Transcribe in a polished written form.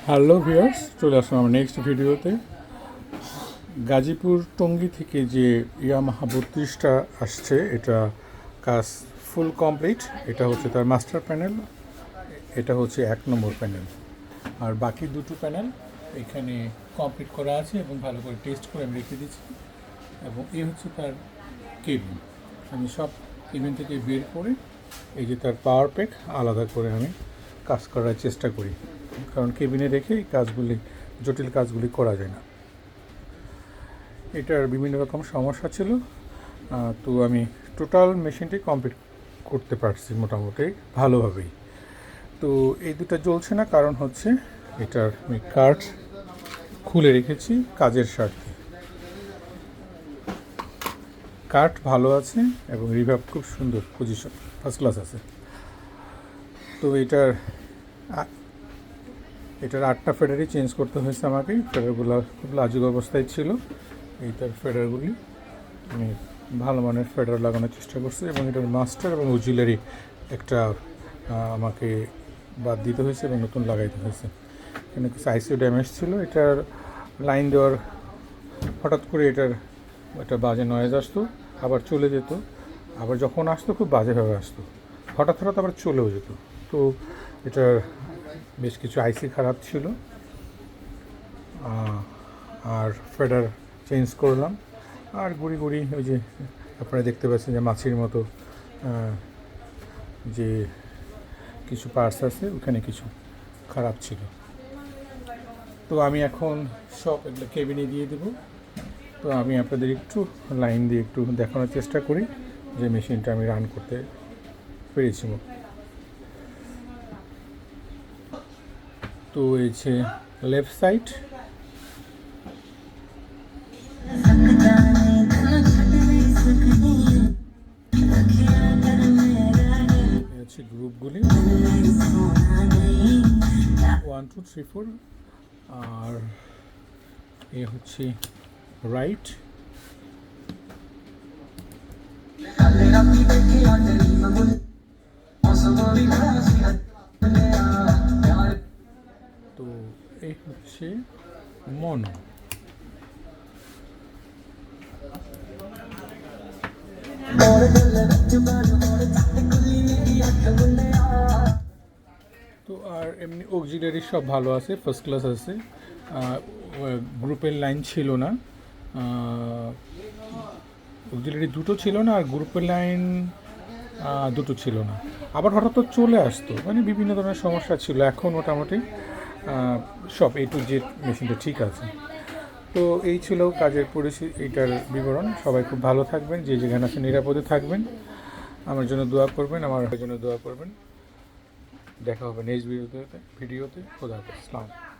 Hello viewers, চলে আসলাম আমার next ভিডিওতে। গাজীপুর টঙ্গী থেকে যে ইয়ামাহা 32টা আসছে, এটা কাজ ফুল কমপ্লিট। এটা হচ্ছে তার মাস্টার প্যানেল, এটা হচ্ছে 1 নম্বর প্যানেল, আর বাকি দুটো প্যানেল এখানে কমপ্লিট করা আছে এবং ভালো করে টেস্ট করে আমি রেখে দিচ্ছি। এবং এই হচ্ছে তার কেবিন। আমি সব কেবিন থেকে বের করে এই যে তার পাওয়ার প্যাক আলাদা করে আমি কাজ করার চেষ্টা করি, কারণ কেবিনে রেখে এই কাজগুলি, জটিল কাজগুলি করা যায় না। এটার বিভিন্ন রকম সমস্যা ছিল, তো আমি টোটাল মেশিনটি কমপ্লিট করতে পারছি মোটামুটি ভালোভাবেই। তো এই দুটো জ্বলছে না, কারণ হচ্ছে এটার আমি কাঠ খুলে রেখেছি কাজের স্বার্থে। কাঠ ভালো আছে এবং রিভাব খুব সুন্দর, পজিশন ফার্স্ট ক্লাস আছে। তো এটার 8টা ফেডারই চেঞ্জ করতে হয়েছে আমাকে। ফেডারগুলো খুব লাজুক অবস্থায় ছিল। এইটার ফেডারগুলি আমি ভালো মানের ফেডার লাগানোর চেষ্টা করছি, এবং এটার মাস্টার এবং অক্সিলারি একটা আমাকে বাদ দিতে হয়েছে এবং নতুন লাগাইতে হয়েছে। এখানে কিছু আইসিও ড্যামেজ ছিল। এটার লাইন দেওয়ার হঠাৎ করে একটা বাজে নয়েজ আসতো, আবার চলে যেত, আবার যখন আসতো খুব বাজেভাবে আসতো, হঠাৎ আবার চলেও যেত। তো এটার বেশ কিছু আইসি খারাপ ছিল, আর ফেডার চেঞ্জ করলাম। আর গুড়ি ওই যে আপনারা দেখতে পাচ্ছেন যে মাছির মতো যে কিছু পার্টস আছে, ওখানে কিছু খারাপ ছিল। তো আমি এখন সব এগুলো কেবিনে দিয়ে দেবো। তো আমি আপনাদের একটু লাইন দিয়ে একটু দেখানোর চেষ্টা করি যে মেশিনটা আমি রান করতে পেরেছি। তো এই যে লেফট সাইড, হচ্ছে গ্রুপগুলি 1 2 3 4, আর এ হচ্ছে রাইট। তো এই হচ্ছে মনো। তো আর এমনি অক্সিলারি সব ভালো আছে, ফার্স্ট ক্লাস আছে। গ্রুপের লাইন ছিল না, অক্সিলারি দুটো ছিল না, আর গ্রুপের লাইন দুটো ছিল না। আবার হঠাৎ চলে আসতো, মানে বিভিন্ন ধরনের সমস্যা ছিল। এখন মোটামুটি সব A to Z মেশিনটা ঠিক আছে। তো এই ছিল কাজের পরিস্থিতি, এইটার বিবরণ। সবাই খুব ভালো থাকবেন, যে যেখানে আছেন নিরাপদে থাকবেন, আমার জন্য দোয়া করবেন, আমার জন্য দোয়া করবেন। দেখা হবে নেক্সট ভিডিওতে। খোদা হাফেজ, আসসালামু আলাইকুম।